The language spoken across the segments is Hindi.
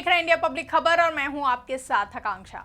देख रहे हैं इंडिया पब्लिक खबर और मैं हूं आपके साथ आकांक्षा।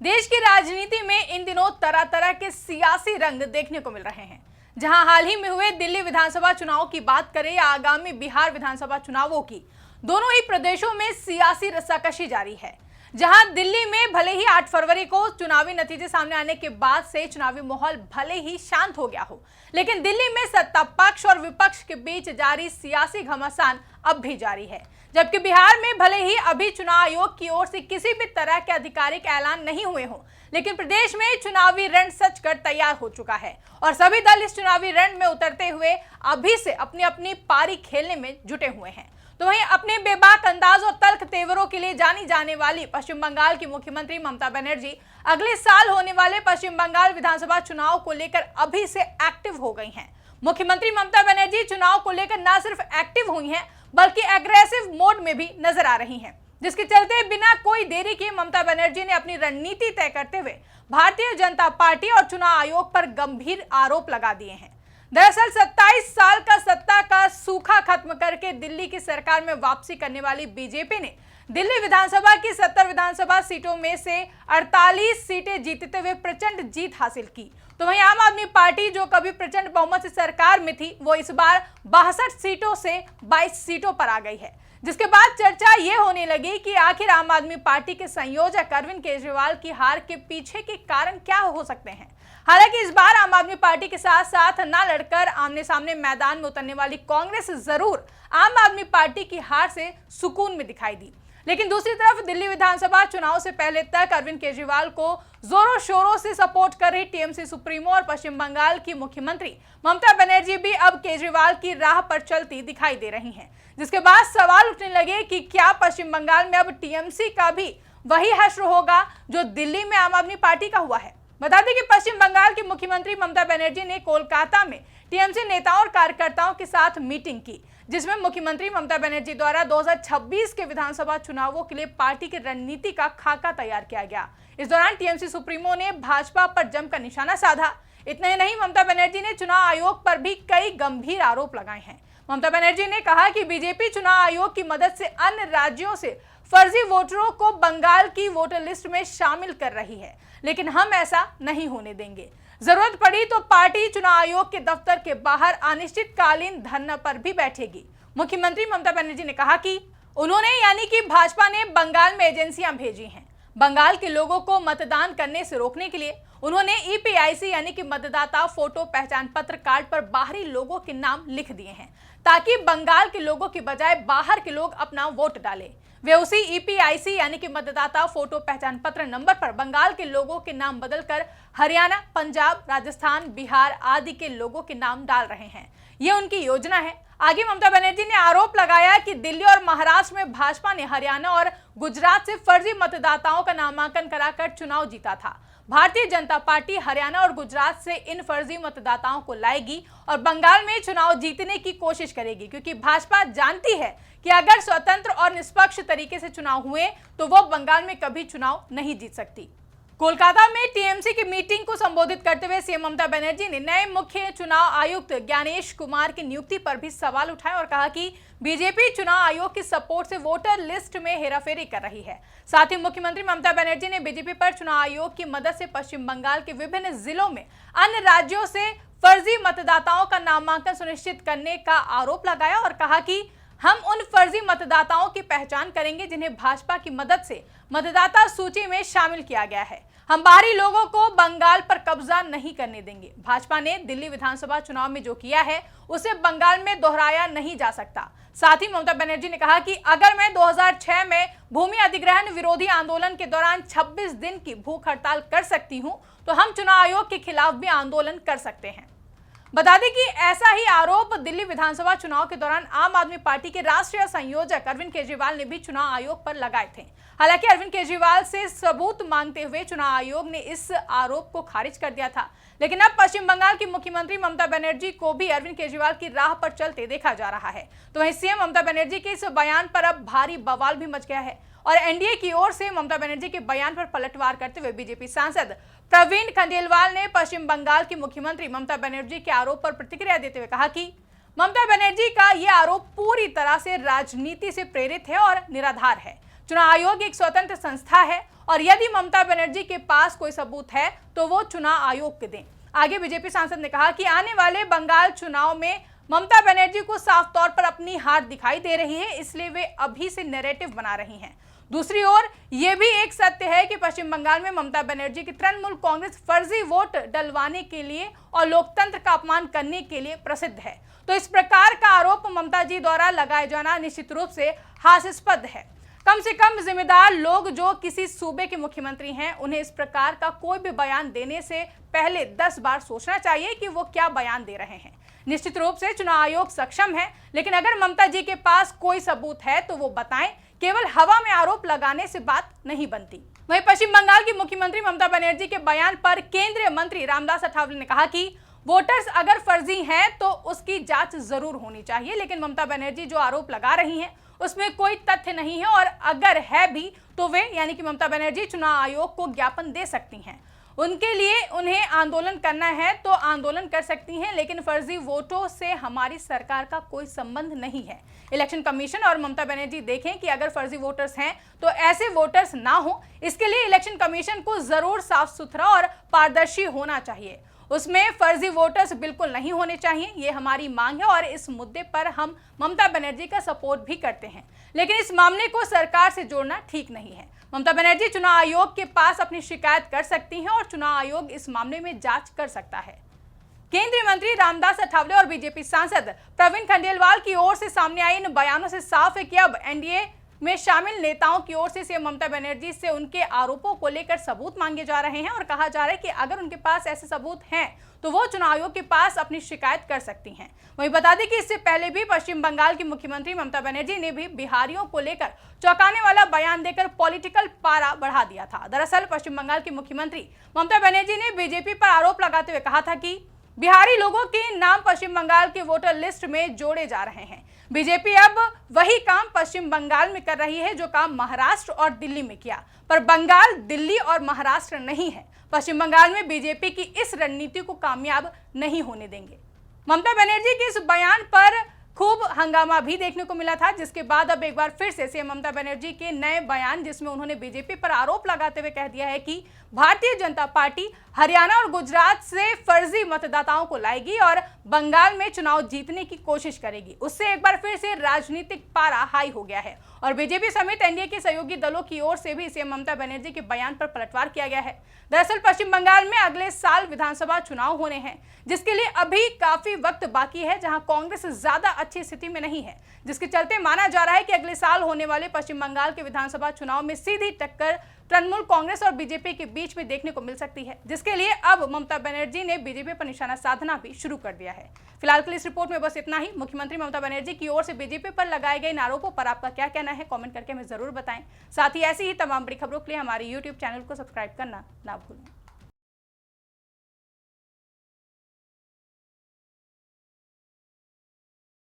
देश की राजनीति में इन दिनों तरह तरह के सियासी रंग देखने को मिल रहे हैं। जहां हाल ही में हुए दिल्ली विधानसभा चुनाव की बात करें या आगामी बिहार विधानसभा चुनावों की, दोनों ही प्रदेशों में सियासी रस्साकशी जारी है। जहां दिल्ली में भले ही 8 फरवरी को चुनावी नतीजे सामने आने के बाद से चुनावी माहौल भले ही शांत हो गया हो, लेकिन दिल्ली में सत्ता पक्ष और विपक्ष के बीच जारी सियासी घमासान अब भी जारी है। जबकि बिहार में भले ही अभी चुनाव आयोग की ओर से किसी भी तरह के आधिकारिक ऐलान नहीं हुए हों, लेकिन प्रदेश में चुनावी रण सजकर तैयार हो चुका है और सभी दल इस चुनावी रण में उतरते हुए अभी से अपनी अपनी पारी खेलने में जुटे हुए हैं। तो वहीं अपने बेबाक अंदाज और तल्ख तेवरों के लिए जानी जाने वाली पश्चिम बंगाल की मुख्यमंत्री ममता बनर्जी अगले साल होने वाले पश्चिम बंगाल विधानसभा चुनाव को लेकर अभी से एक्टिव हो गई हैं। मुख्यमंत्री ममता बनर्जी चुनाव को लेकर न सिर्फ एक्टिव हुई हैं, बल्कि एग्रेसिव मोड में भी नजर आ रही हैं, जिसके चलते बिना कोई देरी किए ममता बनर्जी ने अपनी रणनीति तय करते हुए भारतीय जनता पार्टी और चुनाव आयोग पर गंभीर आरोप लगा दिए हैं। दरअसल 27 साल का सत्ता का सूखा खत्म करके दिल्ली की सरकार में वापसी करने वाली बीजेपी ने दिल्ली विधानसभा की 70 विधानसभा सीटों में से 48 सीटें जीतते हुए प्रचंड जीत हासिल की। तो वहीं आम आदमी पार्टी जो कभी प्रचंड बहुमत से सरकार में थी, वो इस बार 62 सीटों से 22 सीटों पर आ गई है। जिसके बाद चर्चा ये होने लगी कि आखिर आम आदमी पार्टी के संयोजक अरविंद केजरीवाल की हार के पीछे के कारण क्या हो सकते हैं। हालांकि इस बार आम आदमी पार्टी के साथ साथ न लड़कर आमने सामने मैदान में उतरने वाली कांग्रेस जरूर आम आदमी पार्टी की हार से सुकून में दिखाई दी, लेकिन दूसरी तरफ दिल्ली विधानसभा चुनाव से पहले तक अरविंद केजरीवाल को जोरों शोरों से सपोर्ट कर रही टीएमसी सुप्रीमो और पश्चिम बंगाल की मुख्यमंत्री ममता बनर्जी भी अब केजरीवाल की राह पर चलती दिखाई दे रही हैं। जिसके बाद सवाल उठने लगे कि क्या पश्चिम बंगाल में अब टीएमसी का भी वही हश्र होगा जो दिल्ली में आम आदमी पार्टी का हुआ है। बता दें कि पश्चिम बंगाल की मुख्यमंत्री ममता बनर्जी ने कोलकाता में टीएमसी नेताओं और कार्यकर्ताओं के साथ मीटिंग की, जिसमें मुख्यमंत्री ममता बनर्जी द्वारा 2026 के विधानसभा चुनावों के लिए पार्टी की रणनीति का खाका तैयार किया गया। इस दौरान टीएमसी सुप्रीमो ने भाजपा पर जमकर निशाना साधा। इतना ही नहीं, ममता बनर्जी ने चुनाव आयोग पर भी कई गंभीर आरोप लगाए हैं। ममता बनर्जी ने कहा कि बीजेपी चुनाव आयोग की मदद से अन्य राज्यों से फर्जी वोटरों को बंगाल की वोटर लिस्ट में शामिल कर रही है, लेकिन हम ऐसा नहीं होने देंगे। जरूरत पड़ी तो पार्टी चुनाव आयोग के दफ्तर के बाहर अनिश्चितकालीन धरना पर भी बैठेगी। मुख्यमंत्री ममता बनर्जी ने कहा कि उन्होंने यानी कि भाजपा ने बंगाल में एजेंसियां भेजी हैं। बंगाल के लोगों को मतदान करने से रोकने के लिए उन्होंने ईपीआईसी यानी कि मतदाता फोटो पहचान पत्र कार्ड पर बाहरी लोगों के नाम लिख दिए हैं, ताकि बंगाल के लोगों की बजाय बाहर के लोग अपना वोट डालें। वे उसी ईपीआईसी यानी कि मतदाता फोटो पहचान पत्र नंबर पर बंगाल के लोगों के नाम बदलकर हरियाणा, पंजाब, राजस्थान, बिहार आदि के लोगों के नाम डाल रहे हैं। ये उनकी योजना है। आगे ममता बनर्जी ने आरोप लगाया कि दिल्ली और महाराष्ट्र में भाजपा ने हरियाणा और गुजरात से फर्जी मतदाताओं का नामांकन कराकर चुनाव जीता था। भारतीय जनता पार्टी हरियाणा और गुजरात से इन फर्जी मतदाताओं को लाएगी और बंगाल में चुनाव जीतने की कोशिश करेगी, क्योंकि भाजपा जानती है कि अगर स्वतंत्र और निष्पक्ष तरीके से चुनाव हुए तो वो बंगाल में कभी चुनाव नहीं जीत सकती। कोलकाता में टीएमसी की मीटिंग को संबोधित करते हुए सीएम ममता बनर्जी ने नए मुख्य चुनाव आयुक्त ज्ञानेश कुमार की नियुक्ति पर भी सवाल उठाए और कहा कि बीजेपी चुनाव आयोग की सपोर्ट से वोटर लिस्ट में हेराफेरी कर रही है। साथ ही मुख्यमंत्री ममता बनर्जी ने बीजेपी पर चुनाव आयोग की मदद से पश्चिम बंगाल के विभिन्न जिलों में अन्य राज्यों से फर्जी मतदाताओं का नामांकन सुनिश्चित करने का आरोप लगाया और कहा कि हम उन फर्जी मतदाताओं की पहचान करेंगे जिन्हें भाजपा की मदद से मतदाता सूची में शामिल किया गया है। हम बाहरी लोगों को बंगाल पर कब्जा नहीं करने देंगे। भाजपा ने दिल्ली विधानसभा चुनाव में जो किया है उसे बंगाल में दोहराया नहीं जा सकता। साथ ही ममता बनर्जी ने कहा कि अगर मैं 2006 में भूमि अधिग्रहण विरोधी आंदोलन के दौरान 26 दिन की भूख हड़ताल कर सकती हूं, तो हम चुनाव आयोग के खिलाफ भी आंदोलन कर सकते हैं। बता दें कि ऐसा ही आरोप दिल्ली विधानसभा चुनाव के दौरान आम आदमी पार्टी के राष्ट्रीय संयोजक अरविंद केजरीवाल ने भी चुनाव आयोग पर लगाए थे। हालांकि अरविंद केजरीवाल से सबूत मांगते हुए चुनाव आयोग ने इस आरोप को खारिज कर दिया था, लेकिन अब पश्चिम बंगाल की मुख्यमंत्री ममता बनर्जी को भी अरविंद केजरीवाल की राह पर चलते देखा जा रहा है। तो वहीं सीएम ममता बनर्जी के इस बयान पर अब भारी बवाल भी मच गया है और एनडीए की ओर से ममता बनर्जी के बयान पर पलटवार करते हुए बीजेपी सांसद प्रवीण खंडेलवाल ने पश्चिम बंगाल की मुख्यमंत्री ममता बनर्जी के आरोप पर प्रतिक्रिया देते हुए कहा कि ममता बनर्जी का यह आरोप पूरी तरह से राजनीति से प्रेरित है और निराधार है। चुनाव आयोग एक स्वतंत्र संस्था है और यदि ममता बनर्जी के पास कोई सबूत है तो वो चुनाव आयोग के दें। आगे बीजेपी सांसद ने कहा कि आने वाले बंगाल चुनाव में ममता बनर्जी को साफ तौर पर अपनी हार दिखाई दे रही है, इसलिए वे अभी से नैरेटिव बना रही हैं। दूसरी ओर यह भी एक सत्य है कि पश्चिम बंगाल में ममता बनर्जी की तृणमूल कांग्रेस फर्जी वोट डलवाने के लिए और लोकतंत्र का अपमान करने के लिए प्रसिद्ध है। तो इस प्रकार का आरोप ममता जी द्वारा लगाया जाना निश्चित रूप से हास्यास्पद है। कम से कम जिम्मेदार लोग जो किसी सूबे के मुख्यमंत्री हैं, उन्हें इस प्रकार का कोई भी बयान देने से पहले 10 बार सोचना चाहिए कि वो क्या बयान दे रहे हैं। निश्चित रूप से चुनाव आयोग सक्षम है, लेकिन अगर ममता जी के पास कोई सबूत है तो वो बताएं। केवल हवा में आरोप लगाने से बात नहीं बनती। वहीं पश्चिम बंगाल की मुख्यमंत्री ममता बनर्जी के बयान पर केंद्रीय मंत्री रामदास अठावले ने कहा कि वोटर्स अगर फर्जी हैं तो उसकी जांच जरूर होनी चाहिए, लेकिन ममता बनर्जी जो आरोप लगा रही हैं उसमें कोई तथ्य नहीं है और अगर है भी तो वे यानी कि ममता बनर्जी चुनाव आयोग को ज्ञापन दे सकती हैं। उनके लिए उन्हें आंदोलन करना है तो आंदोलन कर सकती हैं, लेकिन फर्जी वोटों से हमारी सरकार का कोई संबंध नहीं है। इलेक्शन कमीशन और ममता बनर्जी देखें कि अगर फर्जी वोटर्स हैं तो ऐसे वोटर्स ना हो। इसके लिए इलेक्शन कमीशन को जरूर साफ सुथरा और पारदर्शी होना चाहिए, उसमें फर्जी वोटर्स बिल्कुल नहीं होने चाहिए। ये हमारी मांग है और इस मुद्दे पर हम ममता बनर्जी का सपोर्ट भी करते हैं, लेकिन इस मामले को सरकार से जोड़ना ठीक नहीं है। ममता बनर्जी चुनाव आयोग के पास अपनी शिकायत कर सकती हैं और चुनाव आयोग इस मामले में जांच कर सकता है। केंद्रीय मंत्री रामदास अठावले और बीजेपी सांसद प्रवीण खंडेलवाल की ओर से सामने आई इन बयानों से साफ है कि अब एनडीए में शामिल नेताओं की ओर से सीएम ममता बनर्जी से उनके आरोपों को लेकर सबूत मांगे जा रहे हैं और कहा जा रहा है कि अगर उनके पास ऐसे सबूत हैं तो वो चुनाव आयोग के पास अपनी शिकायत कर सकती हैं। वहीं बता दें कि इससे पहले भी पश्चिम बंगाल की मुख्यमंत्री ममता बनर्जी ने भी बिहारियों को लेकर चौंकाने वाला बयान देकर पॉलिटिकल पारा बढ़ा दिया था। दरअसल पश्चिम बंगाल की मुख्यमंत्री ममता बनर्जी ने बीजेपी पर आरोप लगाते हुए कहा था कि बिहारी लोगों के नाम पश्चिम बंगाल के वोटर लिस्ट में जोड़े जा रहे हैं। बीजेपी अब वही काम पश्चिम बंगाल में कर रही है जो काम महाराष्ट्र और दिल्ली में किया, पर बंगाल, दिल्ली और महाराष्ट्र नहीं है। पश्चिम बंगाल में बीजेपी की इस रणनीति को कामयाब नहीं होने देंगे। ममता बनर्जी के इस बयान पर खूब हंगामा भी देखने को मिला था, जिसके बाद अब एक बार फिर से सीएम ममता बनर्जी के नए बयान, जिसमें उन्होंने बीजेपी पर आरोप लगाते हुए कह दिया है कि भारतीय जनता पार्टी हरियाणा और गुजरात से फर्जी मतदाताओं को लाएगी और बंगाल में चुनाव जीतने की कोशिश करेगी। उससे एक बार फिर से राजनीतिक पारा हाई हो गया है और बीजेपी समेत एनडीए के सहयोगी दलों की ओर से भी सीएम ममता बनर्जी के बयान पर पलटवार किया गया है। दरअसल पश्चिम बंगाल में अगले साल विधानसभा चुनाव होने हैं, जिसके लिए अभी काफी वक्त बाकी है, जहां कांग्रेस ज्यादा अच्छी स्थिति में नहीं है, जिसके चलते माना जा रहा है कि अगले साल होने वाले पश्चिम बंगाल के विधानसभा चुनाव में सीधी टक्कर तृणमूल कांग्रेस और बीजेपी के बीच में देखने को मिल सकती है, जिसके लिए अब ममता बनर्जी ने बीजेपी पर निशाना साधना भी शुरू कर दिया है। फिलहाल के लिए इस रिपोर्ट में बस इतना ही। मुख्यमंत्री ममता बनर्जी की ओर से बीजेपी पर लगाए गए इन आरोपों पर आपका क्या कहना है, कमेंट करके हमें जरूर बताएं। साथ ही ऐसी ही तमाम बड़ी खबरों के लिए हमारे YouTube चैनल को सब्सक्राइब करना ना भूलें।